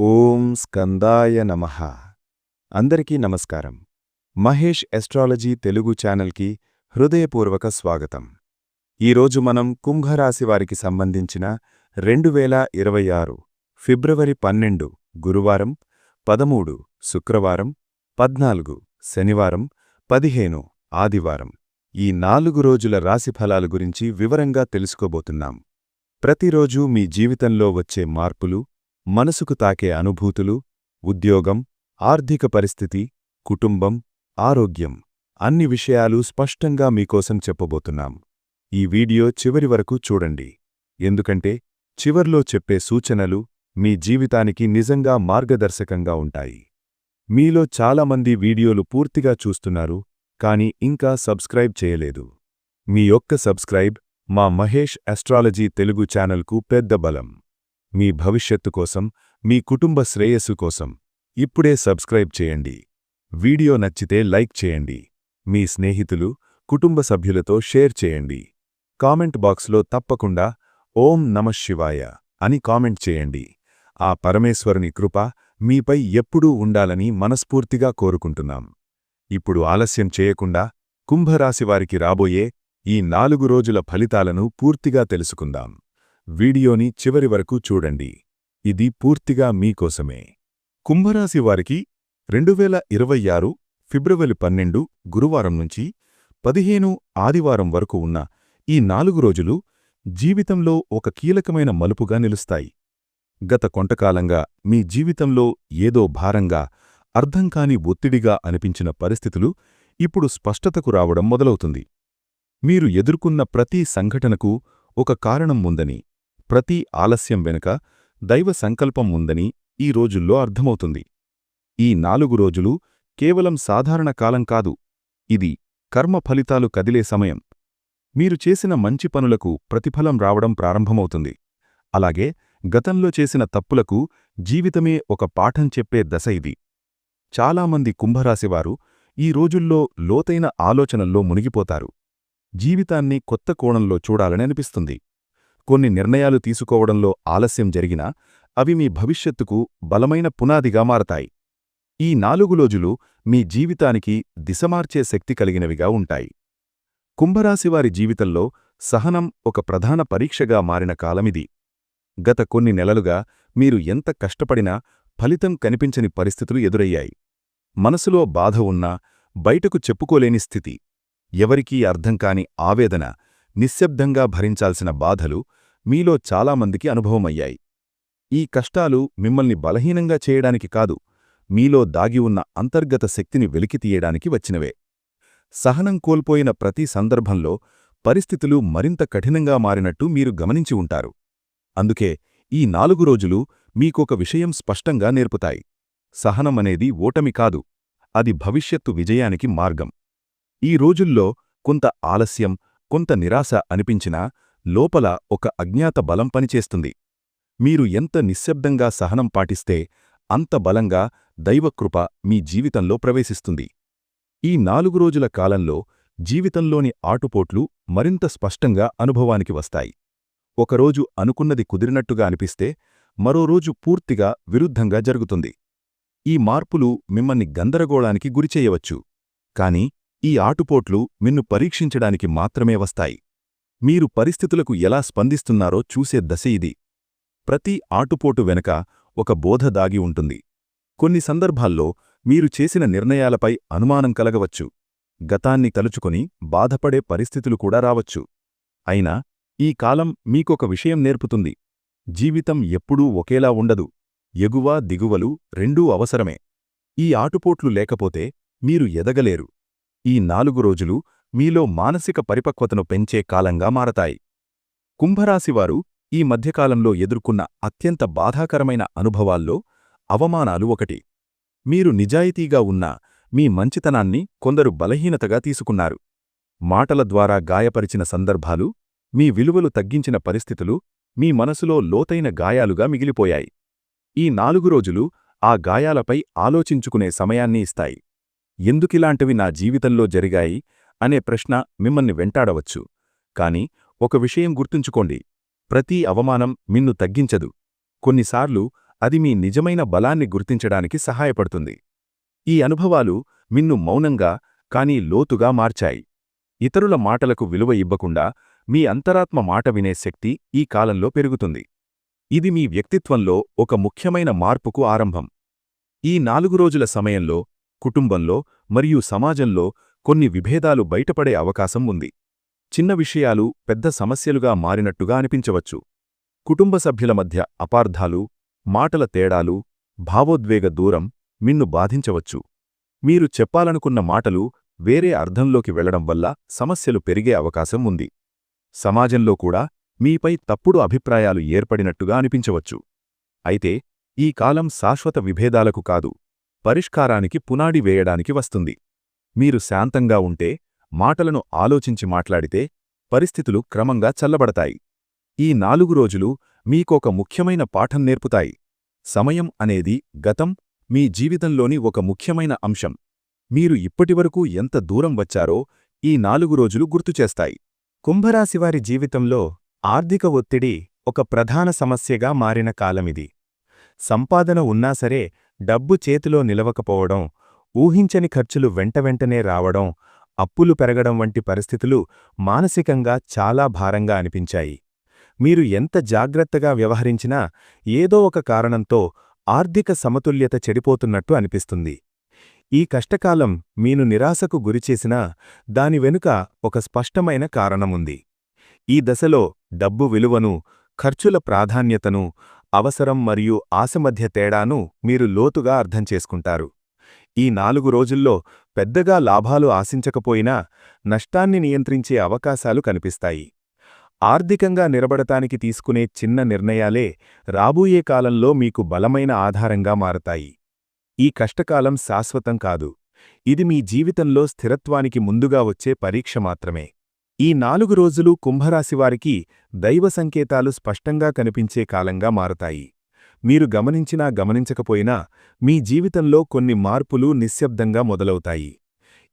ఓం స్కందాయ నమః. అందరికీ నమస్కారం. మహేష్ ఎస్ట్రాలజీ తెలుగు ఛానల్కి హృదయపూర్వక స్వాగతం. ఈరోజు మనం కుంభరాశి వారికి సంబంధించిన 2026 ఫిబ్రవరి 12 గురువారం, 13 శుక్రవారం, 14 శనివారం, 15 ఆదివారం ఈ 4 రోజుల రాశిఫలాల గురించి వివరంగా తెలుసుకోబోతున్నాం. ప్రతిరోజూ మీ జీవితంలో వచ్చే మార్పులు, మనసుకు తాకే అనుభూతులు, ఉద్యోగం, ఆర్థిక పరిస్థితి, కుటుంబం, ఆరోగ్యం అన్ని విషయాలు స్పష్టంగా మీకోసం చెప్పబోతున్నాం. ఈ వీడియో చివరి వరకు చూడండి, ఎందుకంటే చివర్లో చెప్పే సూచనలు మీ జీవితానికి నిజంగా మార్గదర్శకంగా ఉంటాయి. మీలో చాలామంది వీడియోలు పూర్తిగా చూస్తున్నారు, కానీ ఇంకా సబ్స్క్రైబ్ చేయలేదు. మీ యొక్క సబ్స్క్రైబ్ మా మహేష్ ఎస్ట్రాలజీ తెలుగు ఛానల్కు పెద్ద బలం. మీ భవిష్యత్తు కోసం, మీ కుటుంబ శ్రేయస్సు కోసం ఇప్పుడే సబ్స్క్రైబ్ చేయండి. వీడియో నచ్చితే లైక్ చేయండి. మీ స్నేహితులు, కుటుంబ సభ్యులతో షేర్ చేయండి. కామెంట్ బాక్స్లో తప్పకుండా ఓం నమః శివాయ అని కామెంట్ చేయండి. ఆ పరమేశ్వరుని కృప మీపై ఎప్పుడూ ఉండాలని మనస్ఫూర్తిగా కోరుకుంటున్నాం. ఇప్పుడు ఆలస్యం చేయకుండా కుంభరాశివారికి రాబోయే ఈ 4 రోజుల ఫలితాలను పూర్తిగా తెలుసుకుందాం. వీడియోని చివరి వరకు చూడండి, ఇది పూర్తిగా మీకోసమే. కుంభరాశి వారికి 2026 ఫిబ్రవరి 12 గురువారం నుంచి 15 ఆదివారం వరకు ఉన్న ఈ 4 రోజులు జీవితంలో ఒక కీలకమైన మలుపుగా నిలుస్తాయి. గత కొంతకాలంగా మీ జీవితంలో ఏదో భారంగా, అర్థంకాని ఒత్తిడిగా అనిపించిన పరిస్థితులు ఇప్పుడు స్పష్టతకు రావడం మొదలవుతుంది. మీరు ఎదుర్కొన్న ప్రతి సంఘటనకు ఒక కారణం ఉందని, ప్రతి ఆలస్యం వెనుక దైవ సంకల్పం ఉందని ఈ రోజుల్లో అర్థమవుతుంది. ఈ 4 రోజులు కేవలం సాధారణ కాలం కాదు, ఇది కర్మ ఫలితాలు కదిలే సమయం. మీరు చేసిన మంచి పనులకు ప్రతిఫలం రావడం ప్రారంభమవుతుంది. అలాగే గతంలో చేసిన తప్పులకు జీవితమే ఒక పాఠం చెప్పే దశ ఇది. చాలామంది కుంభరాశివారు ఈ రోజుల్లో లోతైన ఆలోచనల్లో మునిగిపోతారు. జీవితాన్ని కొత్త కోణంలో చూడాలని అనిపిస్తుంది. కొన్ని నిర్ణయాలు తీసుకోవడంలో ఆలస్యం జరిగినా అవి మీ భవిష్యత్తుకు బలమైన పునాదిగా మారతాయి. ఈ 4 రోజులు మీ జీవితానికి దిశమార్చే శక్తి కలిగినవిగా ఉంటాయి. కుంభరాశివారి జీవితంలో సహనం ఒక ప్రధాన పరీక్షగా మారిన కాలమిది. గత కొన్ని నెలలుగా మీరు ఎంత కష్టపడినా ఫలితం కనిపించని పరిస్థితులు ఎదురయ్యాయి. మనసులో బాధ ఉన్నా బయటకు చెప్పుకోలేని స్థితి, ఎవరికీ అర్థంకాని ఆవేదన, నిశ్శబ్దంగా భరించాల్సిన బాధలు మీలో చాలామందికి అనుభవమయ్యాయి. ఈ కష్టాలు మిమ్మల్ని బలహీనంగా చేయడానికి కాదు, మీలో దాగి ఉన్న అంతర్గత శక్తిని వెలికితీయడానికి వచ్చినవే. సహనం కోల్పోయిన ప్రతి సందర్భంలో పరిస్థితులు మరింత కఠినంగా మారినట్టు మీరు గమనించి ఉంటారు. అందుకే ఈ 4 రోజులు మీకొక విషయం స్పష్టంగా నేర్పుతాయి. సహనమనేది ఓటమి కాదు, అది భవిష్యత్తు విజయానికి మార్గం. ఈ రోజుల్లో కొంత ఆలస్యం, కొంత నిరాశ అనిపించినా లోపల ఒక అజ్ఞాత బలం పనిచేస్తుంది. మీరు ఎంత నిశ్శబ్దంగా సహనం పాటిస్తే అంత బలంగా దైవకృప మీ జీవితంలో ప్రవేశిస్తుంది. ఈ 4 రోజుల కాలంలో జీవితంలోని ఆటుపోట్లు మరింత స్పష్టంగా అనుభవానికి వస్తాయి. ఒకరోజు అనుకున్నది కుదిరినట్టుగా అనిపిస్తే మరో రోజు పూర్తిగా విరుద్ధంగా జరుగుతుంది. ఈ మార్పులు మిమ్మల్ని గందరగోళానికి గురిచేయవచ్చు, కాని ఈ ఆటుపోట్లు మిన్ను పరీక్షించడానికి మాత్రమే వస్తాయి. మీరు పరిస్థితులకు ఎలా స్పందిస్తున్నారో చూసే దశ ఇది. ప్రతి ఆటుపోటు వెనుక ఒక బోధ దాగి ఉంటుంది. కొన్ని సందర్భాల్లో మీరు చేసిన నిర్ణయాలపై అనుమానం కలగవచ్చు, గతాన్ని తలుచుకొని బాధపడే పరిస్థితులు కూడా రావచ్చు. అయినా ఈ కాలం మీకొక విషయం నేర్పుతుంది: జీవితం ఎప్పుడూ ఒకేలా ఉండదు, ఎగువ దిగువలు రెండూ అవసరమే. ఈ ఆటుపోట్లు లేకపోతే మీరు ఎదగలేరు. ఈ 4 రోజులు మీలో మానసిక పరిపక్వతను పెంచే కాలంగా మారతాయి. కుంభరాశివారు ఈ మధ్యకాలంలో ఎదుర్కొన్న అత్యంత బాధాకరమైన అనుభవాల్లో అవమానాలు ఒకటి. మీరు నిజాయితీగా ఉన్నా మీ మంచితనాన్ని కొందరు బలహీనతగా తీసుకున్నారు. మాటల ద్వారా గాయపరిచిన సందర్భాలు, మీ విలువలు తగ్గించిన పరిస్థితులు మీ మనసులో లోతైన గాయాలుగా మిగిలిపోయాయి. ఈ 4 రోజులు ఆ గాయాలపై ఆలోచించుకునే సమయాన్ని ఇస్తాయి. ఎందుకిలాంటివి నా జీవితంలో జరిగాయి అనే ప్రశ్న మిమ్మల్ని వెంటాడవచ్చు. కాని ఒక విషయం గుర్తుంచుకోండి, ప్రతి అవమానం మిన్ను తగ్గించదు. కొన్నిసార్లు అది మీ నిజమైన బలాన్ని గుర్తించడానికి సహాయపడుతుంది. ఈ అనుభవాలు మిన్ను మౌనంగా కానీ లోతుగా మార్చాయి. ఇతరుల మాటలకు విలువ ఇవ్వకుండా మీ అంతరాత్మ మాట వినే శక్తి ఈ కాలంలో పెరుగుతుంది. ఇది మీ వ్యక్తిత్వంలో ఒక ముఖ్యమైన మార్పుకు ఆరంభం. ఈ 4 రోజుల సమయంలో కుటుంబంలో మరియు సమాజంలో కొన్ని విభేదాలు బయటపడే అవకాశం ఉంది. చిన్న విషయాలు పెద్ద సమస్యలుగా మారినట్టుగా అనిపించవచ్చు. కుటుంబ సభ్యుల మధ్య అపార్థాలు, మాటల తేడాలు, భావోద్వేగ దూరం మిన్ను బాధించవచ్చు. మీరు చెప్పాలనుకున్న మాటలు వేరే అర్థంలోకి వెళ్లడం వల్ల సమస్యలు పెరిగే అవకాశం ఉంది. సమాజంలో కూడా మీపై తప్పుడు అభిప్రాయాలు ఏర్పడినట్టుగా అనిపించవచ్చు. అయితే ఈ కాలం శాశ్వత విభేదాలకు కాదు, పరిష్కారానికి పునాడి వేయడానికి వస్తుంది. మీరు శాంతంగా ఉంటే, మాటలను ఆలోచించి మాట్లాడితే పరిస్థితులు క్రమంగా చల్లబడతాయి. ఈ 4 రోజులు మీకొక ముఖ్యమైన పాఠం నేర్పుతాయి. సమయం అనేది గతం, మీ జీవితంలోని ఒక ముఖ్యమైన అంశం. మీరు ఇప్పటివరకు ఎంత దూరం వచ్చారో ఈ 4 రోజులు గుర్తుచేస్తాయి. కుంభరాశివారి జీవితంలో ఆర్థిక ఒత్తిడి ఒక ప్రధాన సమస్యగా మారిన కాలమిది. సంపాదన ఉన్నా సరే డబ్బు చేతిలో నిలవకపోవడం, ఊహించని ఖర్చులు వెంటనే రావడం, అప్పులు పెరగడం వంటి పరిస్థితులు మానసికంగా చాలా భారంగా అనిపించాయి. మీరు ఎంత జాగ్రత్తగా వ్యవహరించినా ఏదో ఒక కారణంతో ఆర్థిక సమతుల్యత చెడిపోతున్నట్టు అనిపిస్తుంది. ఈ కష్టకాలం మీను నిరాశకు గురిచేసినా దాని వెనుక ఒక స్పష్టమైన కారణముంది. ఈ దశలో డబ్బు విలువను, ఖర్చుల ప్రాధాన్యతను, అవసరం మరియు ఆశ మధ్య తేడాను మీరు లోతుగా అర్థం చేసుకుంటారు. ఈ 4 రోజుల్లో పెద్దగా లాభాలు ఆశించకపోయినా నష్టాన్ని నియంత్రించే అవకాశాలు కనిపిస్తాయి. ఆర్థికంగా నిలబడటానికి తీసుకునే చిన్న నిర్ణయాలే రాబోయే కాలంలో మీకు బలమైన ఆధారంగా మారతాయి. ఈ కష్టకాలం శాశ్వతం కాదు, ఇది మీ జీవితంలో స్థిరత్వానికి ముందుగా వచ్చే పరీక్ష మాత్రమే. ఈ 4 రోజులు కుంభరాశివారికి దైవ సంకేతాలు స్పష్టంగా కనిపించే కాలంగా మారతాయి. మీరు గమనించినా గమనించకపోయినా మీ జీవితంలో కొన్ని మార్పులు నిశ్శబ్దంగా మొదలవుతాయి.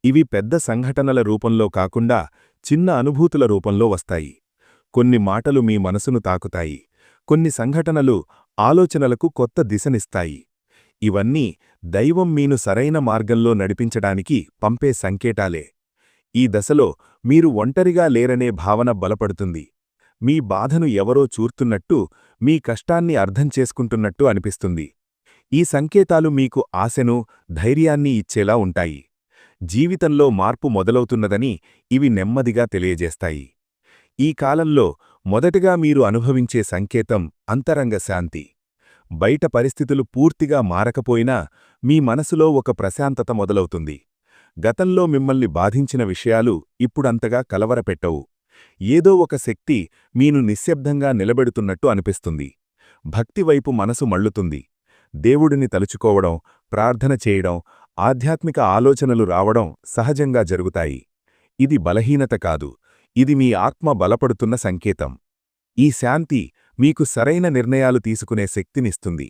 ఇవి పెద్ద సంఘటనల రూపంలో కాకుండా చిన్న అనుభూతుల రూపంలో వస్తాయి. కొన్ని మాటలు మీ మనసును తాకుతాయి, కొన్ని సంఘటనలు ఆలోచనలకు కొత్త దిశనిస్తాయి. ఇవన్నీ దైవం మీను సరైన మార్గంలో నడిపించడానికి పంపే సంకేతాలే. ఈ దశలో మీరు ఒంటరిగా లేరనే భావన బలపడుతుంది. మీ బాధను ఎవరో చూర్తున్నట్టు, మీ కష్టాన్ని అర్థం చేసుకుంటున్నట్టు అనిపిస్తుంది. ఈ సంకేతాలు మీకు ఆశను, ధైర్యాన్ని ఇచ్చేలా ఉంటాయి. జీవితంలో మార్పు మొదలవుతున్నదని ఇవి నెమ్మదిగా తెలియజేస్తాయి. ఈ కాలంలో మొదటగా మీరు అనుభవించే సంకేతం అంతరంగ శాంతి. బయట పరిస్థితులు పూర్తిగా మారకపోయినా మీ మనసులో ఒక ప్రశాంతత మొదలవుతుంది. గతంలో మిమ్మల్ని బాధించిన విషయాలు ఇప్పుడంతగా కలవరపెట్టవు. ఏదో ఒక శక్తి మీను నిశ్శబ్దంగా నిలబెడుతున్నట్టు అనిపిస్తుంది. భక్తివైపు మనసు మళ్ళుతుంది. దేవుడిని తలుచుకోవడం, ప్రార్థన చేయడం, ఆధ్యాత్మిక ఆలోచనలు రావడం సహజంగా జరుగుతాయి. ఇది బలహీనత కాదు, ఇది మీ ఆత్మ బలపడుతున్న సంకేతం. ఈ శాంతి మీకు సరైన నిర్ణయాలు తీసుకునే శక్తినిస్తుంది.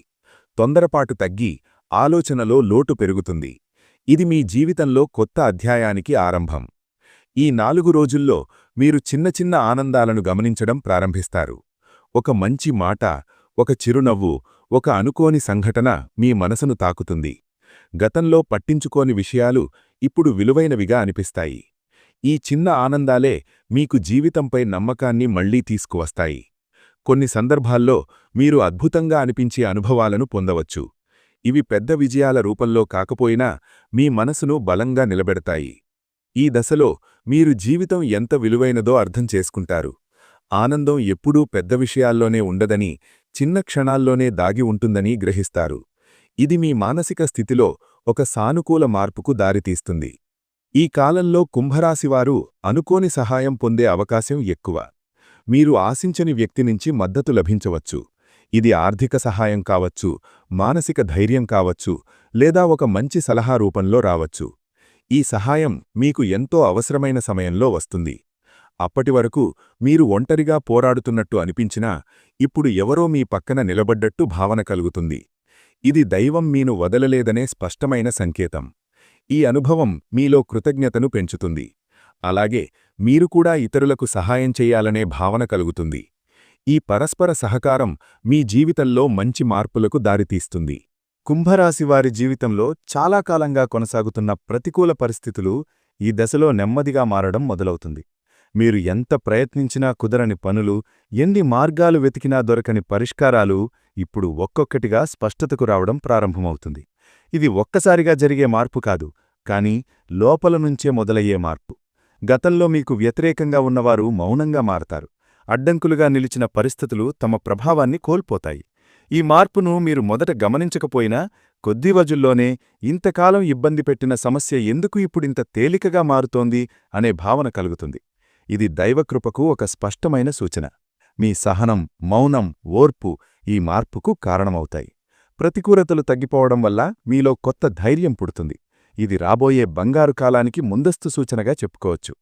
తొందరపాటు తగ్గి ఆలోచనలో లోటు పెరుగుతుంది. ఇది మీ జీవితంలో కొత్త అధ్యాయానికి ఆరంభం. ఈ 4 రోజుల్లో మీరు చిన్న చిన్న ఆనందాలను గమనించడం ప్రారంభిస్తారు. ఒక మంచి మాట, ఒక చిరునవ్వు, ఒక అనుకోని సంఘటన మీ మనసును తాకుతుంది. గతంలో పట్టించుకోని విషయాలు ఇప్పుడు విలువైనవిగా అనిపిస్తాయి. ఈ చిన్న ఆనందాలే మీకు జీవితంపై నమ్మకాన్ని మళ్లీ తీసుకువస్తాయి. కొన్ని సందర్భాల్లో మీరు అద్భుతంగా అనిపించే అనుభవాలను పొందవచ్చు. ఇవి పెద్ద విజయాల రూపంలో కాకపోయినా మీ మనసును బలంగా నిలబెడతాయి. ఈ దశలో మీరు జీవితం ఎంత విలువైనదో అర్థం చేసుకుంటారు. ఆనందం ఎప్పుడూ పెద్ద విషయాల్లోనే ఉండదని, చిన్న క్షణాల్లోనే దాగి ఉంటుందని గ్రహిస్తారు. ఇది మీ మానసిక స్థితిలో ఒక సానుకూల మార్పుకు దారితీస్తుంది. ఈ కాలంలో కుంభరాశివారు అనుకోని సహాయం పొందే అవకాశం ఎక్కువ. మీరు ఆశించని వ్యక్తి నుంచి మద్దతు లభించవచ్చు. ఇది ఆర్థిక సహాయం కావచ్చు, మానసిక ధైర్యం కావచ్చు, లేదా ఒక మంచి సలహా రూపంలో రావచ్చు. ఈ సహాయం మీకు ఎంతో అవసరమైన సమయంలో వస్తుంది. అప్పటివరకు మీరు ఒంటరిగా పోరాడుతున్నట్టు అనిపించినా ఇప్పుడు ఎవరో మీ పక్కన నిలబడ్డట్టు భావన కలుగుతుంది. ఇది దైవం మీను వదలలేదనే స్పష్టమైన సంకేతం. ఈ అనుభవం మీలో కృతజ్ఞతను పెంచుతుంది. అలాగే మీరు కూడా ఇతరులకు సహాయం చెయ్యాలనే భావన కలుగుతుంది. ఈ పరస్పర సహకారం మీ జీవితంలో మంచి మార్పులకు దారితీస్తుంది. కుంభరాశివారి జీవితంలో చాలా కాలంగా కొనసాగుతున్న ప్రతికూల పరిస్థితులు ఈ దశలో నెమ్మదిగా మారడం మొదలవుతుంది. మీరు ఎంత ప్రయత్నించినా కుదరని పనులు, ఎన్ని మార్గాలు వెతికినా దొరకని పరిష్కారాలు ఇప్పుడు ఒక్కొక్కటిగా స్పష్టతకు రావడం ప్రారంభమవుతుంది. ఇది ఒక్కసారిగా జరిగే మార్పు కాదు, కానీ లోపల నుంచే మొదలయ్యే మార్పు. గతంలో మీకు వ్యతిరేకంగా ఉన్నవారు మౌనంగా మారతారు. అడ్డంకులుగా నిలిచిన పరిస్థితులు తమ ప్రభావాన్ని కోల్పోతాయి. ఈ మార్పును మీరు మొదట గమనించకపోయినా కొద్ది రోజుల్లోనే ఇంతకాలం ఇబ్బంది పెట్టిన సమస్య ఎందుకు ఇప్పుడింత తేలికగా మారుతోంది అనే భావన కలుగుతుంది. ఇది దైవకృపకు ఒక స్పష్టమైన సూచన. మీ సహనం, మౌనం, ఓర్పు ఈ మార్పుకు కారణమవుతాయి. ప్రతికూలతలు తగ్గిపోవడం వల్ల మీలో కొత్త ధైర్యం పుడుతుంది. ఇది రాబోయే బంగారు కాలానికి ముందస్తు సూచనగా చెప్పుకోవచ్చు.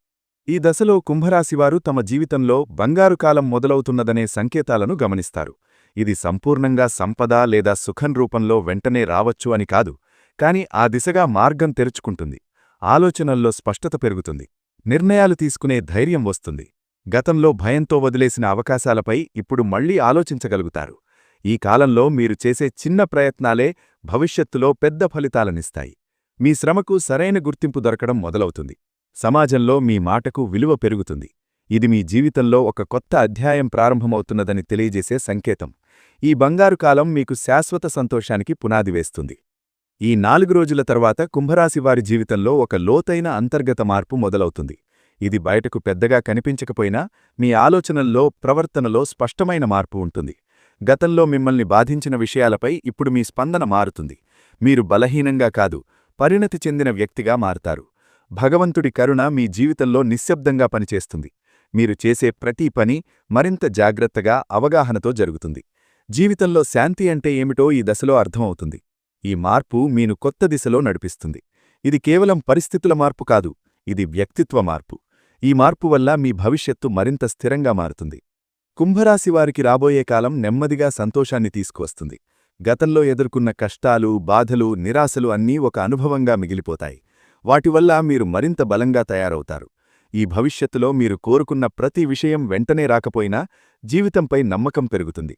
ఈ దశలో కుంభరాశివారు తమ జీవితంలో బంగారు కాలం మొదలవుతున్నదనే సంకేతాలను గమనిస్తారు. ఇది సంపూర్ణంగా సంపద లేదా సుఖం రూపంలో వెంటనే రావచ్చు అని కాదు, కాని ఆ దిశగా మార్గం తెరుచుకుంటుంది. ఆలోచనల్లో స్పష్టత పెరుగుతుంది. నిర్ణయాలు తీసుకునే ధైర్యం వస్తుంది. గతంలో భయంతో వదిలేసిన అవకాశాలపై ఇప్పుడు మళ్లీ ఆలోచించగలుగుతారు. ఈ కాలంలో మీరు చేసే చిన్న ప్రయత్నాలే భవిష్యత్తులో పెద్ద ఫలితాలనిస్తాయి. మీ శ్రమకు సరైన గుర్తింపు దొరకడం మొదలవుతుంది. సమాజంలో మీ మాటకు విలువ పెరుగుతుంది. ఇది మీ జీవితంలో ఒక కొత్త అధ్యాయం ప్రారంభమవుతున్నదని తెలియజేసే సంకేతం. ఈ బంగారు కాలం మీకు శాశ్వత సంతోషానికి పునాది వేస్తుంది. ఈ 4 రోజుల తర్వాత కుంభరాశివారి జీవితంలో ఒక లోతైన అంతర్గత మార్పు మొదలవుతుంది. ఇది బయటకు పెద్దగా కనిపించకపోయినా మీ ఆలోచనల్లో, ప్రవర్తనలో స్పష్టమైన మార్పు ఉంటుంది. గతంలో మిమ్మల్ని బాధించిన విషయాలపై ఇప్పుడు మీ స్పందన మారుతుంది. మీరు బలహీనంగా కాదు, పరిణతి చెందిన వ్యక్తిగా మారతారు. భగవంతుడి కరుణ మీ జీవితంలో నిశ్శబ్దంగా పనిచేస్తుంది. మీరు చేసే ప్రతి పని మరింత జాగ్రత్తగా, అవగాహనతో జరుగుతుంది. జీవితంలో శాంతి అంటే ఏమిటో ఈ దశలో అర్థమవుతుంది. ఈ మార్పు మీను కొత్త దిశలో నడిపిస్తుంది. ఇది కేవలం పరిస్థితుల మార్పు కాదు, ఇది వ్యక్తిత్వ మార్పు. ఈ మార్పు వల్ల మీ భవిష్యత్తు మరింత స్థిరంగా మారుతుంది. కుంభరాశివారికి రాబోయే కాలం నెమ్మదిగా సంతోషాన్ని తీసుకువస్తుంది. గతంలో ఎదుర్కొన్న కష్టాలు, బాధలు, నిరాశలు అన్నీ ఒక అనుభవంగా మిగిలిపోతాయి. వాటివల్ల మీరు మరింత బలంగా తయారవుతారు. ఈ భవిష్యత్తులో మీరు కోరుకున్న ప్రతి విషయం వెంటనే రాకపోయినా జీవితంపై నమ్మకం పెరుగుతుంది.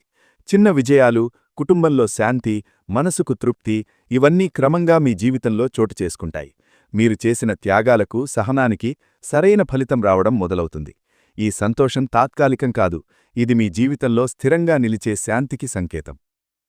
చిన్న విజయాలు, కుటుంబంలో శాంతి, మనసుకు తృప్తి ఇవన్నీ క్రమంగా మీ జీవితంలో చోటు చేసుకుంటాయి. మీరు చేసిన త్యాగాలకు, సహనానికి సరైన ఫలితం రావడం మొదలవుతుంది. ఈ సంతోషం తాత్కాలికం కాదు, ఇది మీ జీవితంలో స్థిరంగా నిలిచే శాంతికి సంకేతం.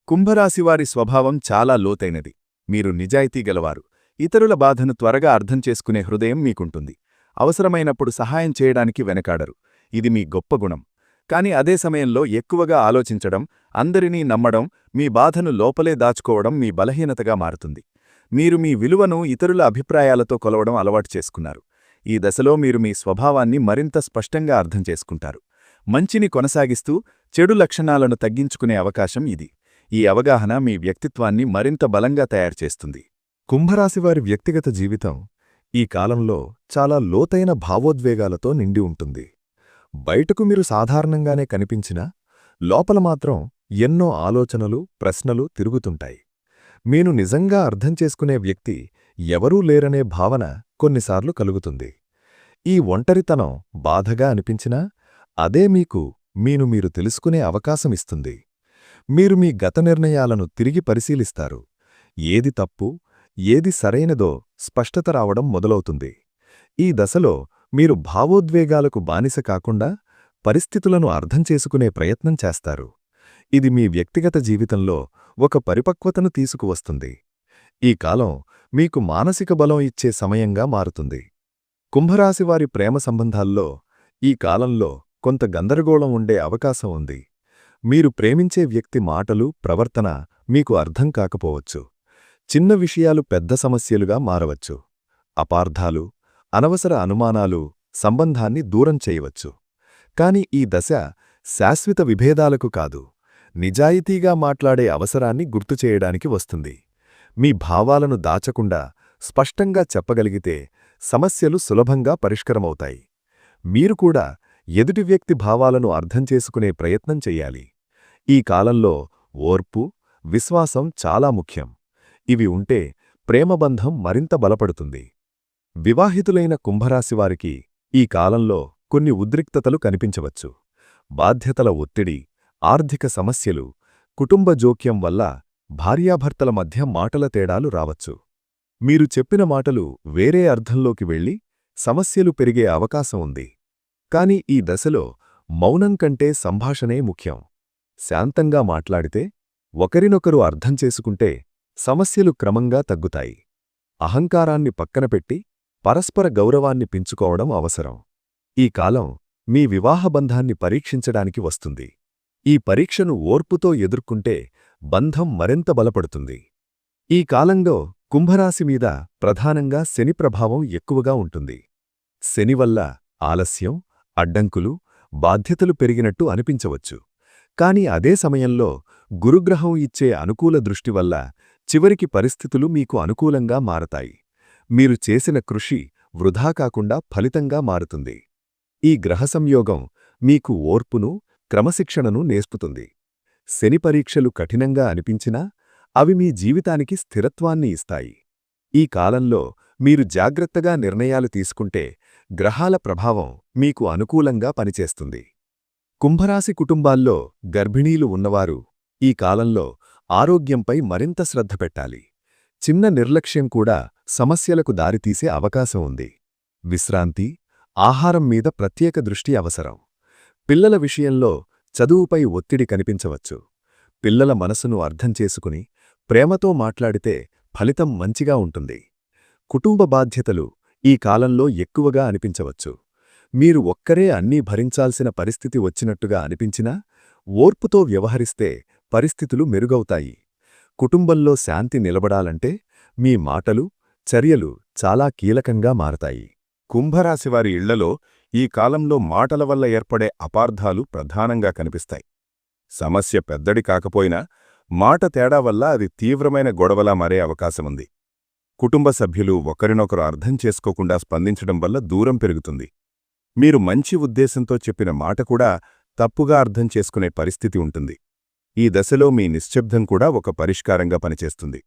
కుంభరాశివారి స్వభావం చాలా లోతైనది. మీరు నిజాయితీ గలవారు. ఇతరుల బాధను త్వరగా అర్థం చేసుకునే హృదయం మీకుంటుంది. అవసరమైనప్పుడు సహాయం చేయడానికి వెనకాడరు. ఇది మీ గొప్ప గుణం. కాని అదే సమయంలో ఎక్కువగా ఆలోచించడం, అందరినీ నమ్మడం, మీ బాధను లోపలే దాచుకోవడం మీ బలహీనతగా మారుతుంది. మీరు మీ విలువను ఇతరుల అభిప్రాయాలతో కొలవడం అలవాటు చేసుకున్నారు. ఈ దశలో మీరు మీ స్వభావాన్ని మరింత స్పష్టంగా అర్థం చేసుకుంటారు. మంచిని కొనసాగిస్తూ చెడు లక్షణాలను తగ్గించుకునే అవకాశం ఇది. ఈ అవగాహన మీ వ్యక్తిత్వాన్ని మరింత బలంగా తయారుచేస్తుంది. కుంభరాశివారి వ్యక్తిగత జీవితం ఈ కాలంలో చాలా లోతైన భావోద్వేగాలతో నిండి ఉంటుంది. బయటకు మీరు సాధారణంగానే కనిపించినా లోపల మాత్రం ఎన్నో ఆలోచనలు, ప్రశ్నలు తిరుగుతుంటాయి. మీను నిజంగా అర్థం చేసుకునే వ్యక్తి ఎవరూ లేరనే భావన కొన్నిసార్లు కలుగుతుంది. ఈ ఒంటరితనం బాధగా అనిపించినా అదే మీకు మీరు తెలుసుకునే అవకాశమిస్తుంది. మీరు మీ గత నిర్ణయాలను తిరిగి పరిశీలిస్తారు. ఏది తప్పు, ఏది సరైనదో స్పష్టత రావడం మొదలవుతుంది. ఈ దశలో మీరు భావోద్వేగాలకు బానిస కాకుండా పరిస్థితులను అర్థం చేసుకునే ప్రయత్నం చేస్తారు. ఇది మీ వ్యక్తిగత జీవితంలో ఒక పరిపక్వతను తీసుకువస్తుంది. ఈ కాలం మీకు మానసిక బలం ఇచ్చే సమయంగా మారుతుంది. కుంభరాశివారి ప్రేమ సంబంధాల్లో ఈ కాలంలో కొంత గందరగోళం ఉండే అవకాశం ఉంది. మీరు ప్రేమించే వ్యక్తి మాటలు, ప్రవర్తన మీకు అర్థం కాకపోవచ్చు. చిన్న విషయాలు పెద్ద సమస్యలుగా మారవచ్చు. అపార్థాలు, అనవసర అనుమానాలు సంబంధాన్ని దూరం చేయవచ్చు. కాని ఈ దశ శాశ్వత విభేదాలకు కాదు, నిజాయితీగా మాట్లాడే అవసరాన్ని గుర్తుచేయడానికి వస్తుంది. మీ భావాలను దాచకుండా స్పష్టంగా చెప్పగలిగితే సమస్యలు సులభంగా పరిష్కారమవుతాయి. మీరు కూడా ఎదుటి వ్యక్తి భావాలను అర్థం చేసుకునే ప్రయత్నం చెయ్యాలి. ఈ కాలంలో ఓర్పు, విశ్వాసం చాలా ముఖ్యం. ఇవి ఉంటే ప్రేమబంధం మరింత బలపడుతుంది. వివాహితులైన కుంభరాశివారికి ఈ కాలంలో కొన్ని ఉద్రిక్తతలు కనిపించవచ్చు. బాధ్యతల ఒత్తిడి, ఆర్థిక సమస్యలు, కుటుంబ జోక్యం వల్ల భార్యాభర్తల మధ్య మాటల తేడాలు రావచ్చు. మీరు చెప్పిన మాటలు వేరే అర్థంలోకి వెళ్ళి సమస్యలు పెరిగే అవకాశం ఉంది. కాని ఈ దశలో మౌనం కంటే సంభాషణే ముఖ్యం. శాంతంగా మాట్లాడితే, ఒకరినొకరు అర్థం చేసుకుంటే సమస్యలు క్రమంగా తగ్గుతాయి. అహంకారాన్ని పక్కనపెట్టి పరస్పర గౌరవాన్ని పెంచుకోవడం అవసరం. ఈ కాలం మీ వివాహబంధాన్ని పరీక్షించడానికి వస్తుంది. ఈ పరీక్షను ఓర్పుతో ఎదుర్కొంటే బంధం మరింత బలపడుతుంది. ఈ కాలంలో కుంభరాశి మీద ప్రధానంగా శని ప్రభావం ఎక్కువగా ఉంటుంది. శని వల్ల ఆలస్యం, అడ్డంకులు, బాధ్యతలు పెరిగినట్టు అనిపించవచ్చు. కాని అదే సమయంలో గురుగ్రహం ఇచ్చే అనుకూల దృష్టి వల్ల చివరికి పరిస్థితులు మీకు అనుకూలంగా మారతాయి. మీరు చేసిన కృషి వృధా కాకుండా ఫలితంగా మారుతుంది. ఈ గ్రహ సంయోగం మీకు ఓర్పును, క్రమశిక్షణను నేర్పుతుంది. శని పరీక్షలు కఠినంగా అనిపించినా అవి మీ జీవితానికి స్థిరత్వాన్ని ఇస్తాయి. ఈ కాలంలో మీరు జాగ్రత్తగా నిర్ణయాలు తీసుకుంటే గ్రహాల ప్రభావం మీకు అనుకూలంగా పనిచేస్తుంది. కుంభరాశి కుటుంబాల్లో గర్భిణీలు ఉన్నవారు ఈ కాలంలో ఆరోగ్యంపై మరింత శ్రద్ధ పెట్టాలి. చిన్న నిర్లక్ష్యం కూడా సమస్యలకు దారితీసే అవకాశం ఉంది. విశ్రాంతి, ఆహారం మీద ప్రత్యేక దృష్టి అవసరం. పిల్లల విషయంలో చదువుపై ఒత్తిడి కనిపించవచ్చు. పిల్లల మనసును అర్థం చేసుకుని ప్రేమతో మాట్లాడితే ఫలితం మంచిగా ఉంటుంది. కుటుంబ బాధ్యతలు ఈ కాలంలో ఎక్కువగా అనిపించవచ్చు. మీరు ఒక్కరే అన్నీ భరించాల్సిన పరిస్థితి వచ్చినట్టుగా అనిపించినా ఓర్పుతో వ్యవహరిస్తే పరిస్థితులు మెరుగవుతాయి. కుటుంబంలో శాంతి నిలబడాలంటే మీ మాటలు, చర్యలు చాలా కీలకంగా మారతాయి. కుంభరాశివారి ఇళ్లలో ఈ కాలంలో మాటల వల్ల ఏర్పడే అపార్థాలు ప్రధానంగా కనిపిస్తాయి. సమస్య పెద్దడి కాకపోయినా మాట తేడా వల్ల అది తీవ్రమైన గొడవలా మారే అవకాశముంది. కుటుంబ సభ్యులు ఒకరినొకరు అర్థం చేసుకోకుండా స్పందించడం వల్ల దూరం పెరుగుతుంది. మీరు మంచి ఉద్దేశంతో చెప్పిన మాట కూడా తప్పుగా అర్థం చేసుకునే పరిస్థితి ఉంటుంది. ఈ దశలో మీ నిశ్శబ్దం కూడా ఒక పరిష్కారంగా పనిచేస్తుంది.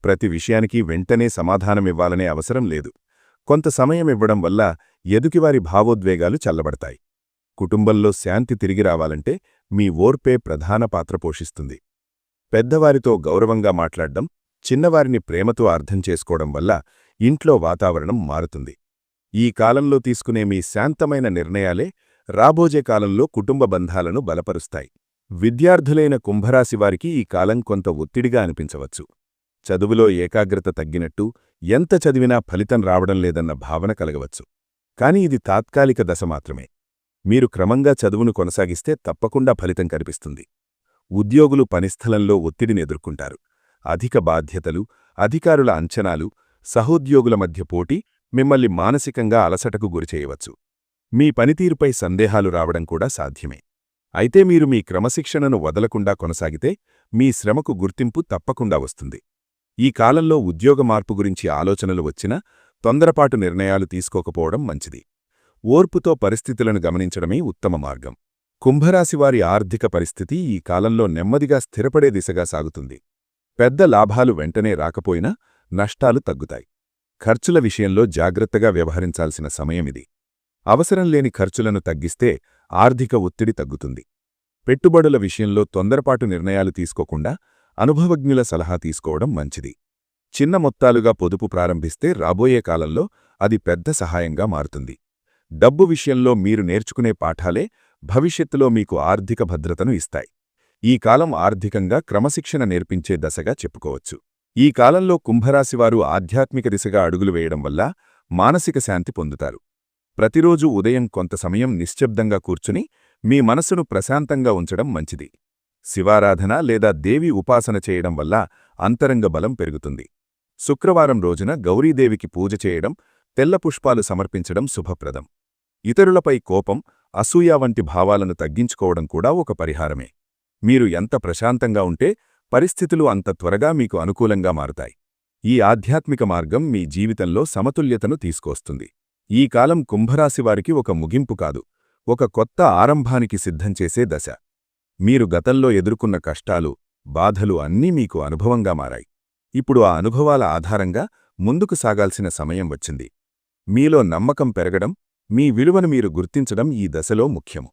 ప్రతి విషయానికి వెంటనే సమాధానమివ్వాలనే అవసరం లేదు. కొంత సమయం ఇవ్వడం వల్ల ఎదుటివారి భావోద్వేగాలు చల్లబడతాయి. కుటుంబంలో శాంతి తిరిగి రావాలంటే మీ ఓర్పే ప్రధాన పాత్ర పోషిస్తుంది. పెద్దవారితో గౌరవంగా మాట్లాడ్డం, చిన్నవారిని ప్రేమతో అర్థం చేసుకోవడం వల్ల ఇంట్లో వాతావరణం మారుతుంది. ఈ కాలంలో తీసుకునే మీ శాంతమైన నిర్ణయాలే రాబోయే కాలంలో కుటుంబ బంధాలను బలపరుస్తాయి. విద్యార్థులైన కుంభరాశివారికి ఈ కాలం కొంత ఒత్తిడిగా అనిపించవచ్చు. చదువులో ఏకాగ్రత తగ్గినట్టు, ఎంత చదివినా ఫలితం రావడం లేదన్న భావన కలగవచ్చు. కాని ఇది తాత్కాలిక దశ మాత్రమే. మీరు క్రమంగా చదువును కొనసాగిస్తే తప్పకుండా ఫలితం కనిపిస్తుంది. ఉద్యోగులు పనిస్థలంలో ఒత్తిడిని ఎదుర్కొంటారు. అధిక బాధ్యతలు, అధికారుల అంచనాలు, సహోద్యోగుల మధ్య పోటీ మిమ్మల్ని మానసికంగా అలసటకు గురిచేయవచ్చు. మీ పనితీరుపై సందేహాలు రావడం కూడా సాధ్యమే. అయితే మీరు మీ క్రమశిక్షణను వదలకుండా కొనసాగితే మీ శ్రమకు గుర్తింపు తప్పకుండా వస్తుంది. ఈ కాలంలో ఉద్యోగ మార్పు గురించి ఆలోచనలు వచ్చినా తొందరపాటు నిర్ణయాలు తీసుకోకపోవడం మంచిది. ఓర్పుతో పరిస్థితులను గమనించడమే ఉత్తమ మార్గం. కుంభరాశివారి ఆర్థిక పరిస్థితి ఈ కాలంలో నెమ్మదిగా స్థిరపడే దిశగా సాగుతుంది. పెద్ద లాభాలు వెంటనే రాకపోయినా నష్టాలు తగ్గుతాయి. ఖర్చుల విషయంలో జాగ్రత్తగా వ్యవహరించాల్సిన సమయమిది. అవసరం లేని ఖర్చులను తగ్గిస్తే ఆర్థిక ఒత్తిడి తగ్గుతుంది. పెట్టుబడుల విషయంలో తొందరపాటు నిర్ణయాలు తీసుకోకుండా అనుభవజ్ఞుల సలహా తీసుకోవడం మంచిది. చిన్న మొత్తాలుగా పొదుపు ప్రారంభిస్తే రాబోయే కాలంలో అది పెద్ద సహాయంగా మారుతుంది. డబ్బు విషయంలో మీరు నేర్చుకునే పాఠాలే భవిష్యత్తులో మీకు ఆర్థిక భద్రతను ఇస్తాయి. ఈ కాలం ఆర్థికంగా క్రమశిక్షణ నేర్పించే దశగా చెప్పుకోవచ్చు. ఈ కాలంలో కుంభరాశివారు ఆధ్యాత్మిక దిశగా అడుగులు వేయడం వల్ల మానసిక శాంతి పొందుతారు. ప్రతిరోజూ ఉదయం కొంత సమయం నిశ్శబ్దంగా కూర్చుని మీ మనసును ప్రశాంతంగా ఉంచడం మంచిది. శివారాధన లేదా దేవి ఉపాసన చేయడం వల్ల అంతరంగ బలం పెరుగుతుంది. శుక్రవారం రోజున గౌరీదేవికి పూజ చేయడం, తెల్ల పుష్పాలు సమర్పించడం శుభప్రదం. ఇతరులపై కోపం, అసూయ వంటి భావాలను తగ్గించుకోవడం కూడా ఒక పరిహారమే. మీరు ఎంత ప్రశాంతంగా ఉంటే పరిస్థితులు అంత త్వరగా మీకు అనుకూలంగా మారుతాయి. ఈ ఆధ్యాత్మిక మార్గం మీ జీవితంలో సమతుల్యతను తీసుకొస్తుంది. ఈ కాలం కుంభరాశివారికి ఒక ముగింపు కాదు, ఒక కొత్త ఆరంభానికి సిద్ధం చేసే దశ. మీరు గతంలో ఎదుర్కొన్న కష్టాలు, బాధలు అన్నీ మీకు అనుభవంగా మారాయి. ఇప్పుడు ఆ అనుభవాల ఆధారంగా ముందుకు సాగాల్సిన సమయం వచ్చింది. మీలో నమ్మకం పెరగడం, మీ విలువను మీరు గుర్తించడం ఈ దశలో ముఖ్యము.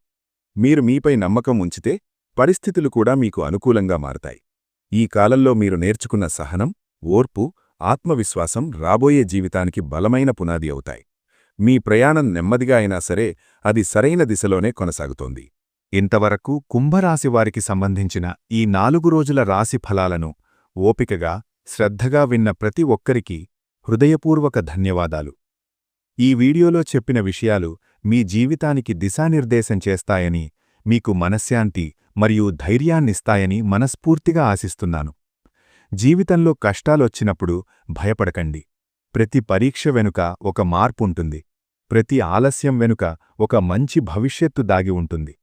మీరు మీపై నమ్మకం ఉంచితే పరిస్థితులు కూడా మీకు అనుకూలంగా మారతాయి. ఈ కాలంలో మీరు నేర్చుకున్న సహనం, ఓర్పు, ఆత్మవిశ్వాసం రాబోయే జీవితానికి బలమైన పునాది అవుతాయి. మీ ప్రయాణం నెమ్మదిగా అయినా సరే అది సరైన దిశలోనే కొనసాగుతోంది. ఇంతవరకు కుంభరాశివారికి సంబంధించిన ఈ 4 రోజుల రాశి ఫలాలను ఓపికగా, శ్రద్ధగా విన్న ప్రతి ఒక్కరికీ హృదయపూర్వక ధన్యవాదాలు. ఈ వీడియోలో చెప్పిన విషయాలు మీ జీవితానికి దిశానిర్దేశం చేస్తాయని, మీకు మనశ్శాంతి మరియు ధైర్యాన్నిస్తాయని మనస్ఫూర్తిగా ఆశిస్తున్నాను. జీవితంలో కష్టాలొచ్చినప్పుడు భయపడకండి. ప్రతి పరీక్ష వెనుక ఒక మార్పుంటుంది. ప్రతి ఆలస్యం వెనుక ఒక మంచి భవిష్యత్తు దాగి ఉంటుంది.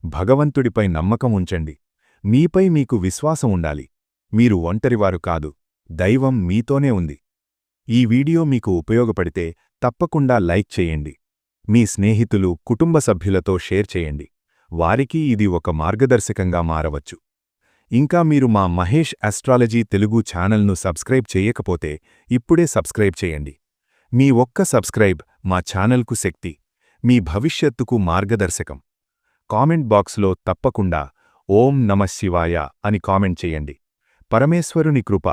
భగవంతుడిపై నమ్మకం ఉంచండి. మీపై మీకు విశ్వాసం ఉండాలి. మీరు ఒంటరివారు కాదు, దైవం మీతోనే ఉంది. ఈ వీడియో మీకు ఉపయోగపడితే తప్పకుండా లైక్ చేయండి. మీ స్నేహితులు, కుటుంబ సభ్యులతో షేర్ చేయండి. వారికి ఇది ఒక మార్గదర్శకంగా మారవచ్చు. ఇంకా మీరు మా మహేష్ ఆస్ట్రాలజీ తెలుగు ఛానల్ను సబ్స్క్రైబ్ చేయకపోతే ఇప్పుడే సబ్స్క్రైబ్ చేయండి. మీ ఒక్క సబ్స్క్రైబ్ మా ఛానల్కు శక్తి, మీ భవిష్యత్తుకు మార్గదర్శకం. కామెంట్ బాక్స్లో తప్పకుండా ఓం నమః శివాయ అని కామెంట్ చేయండి. పరమేశ్వరుని కృప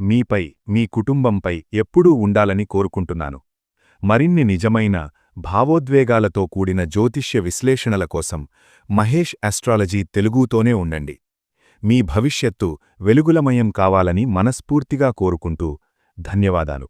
మీపై, మీ కుటుంబంపై ఎప్పుడూ ఉండాలని కోరుకుంటున్నాను. మరిన్ని నిజమైన, భావోద్వేగాలతో కూడిన జ్యోతిష్య విశ్లేషణల కోసం మహేష్ ఆస్ట్రాలజీ తెలుగుతోనే ఉండండి. మీ భవిష్యత్తు వెలుగులమయం కావాలని మనస్ఫూర్తిగా కోరుకుంటూ ధన్యవాదాలు.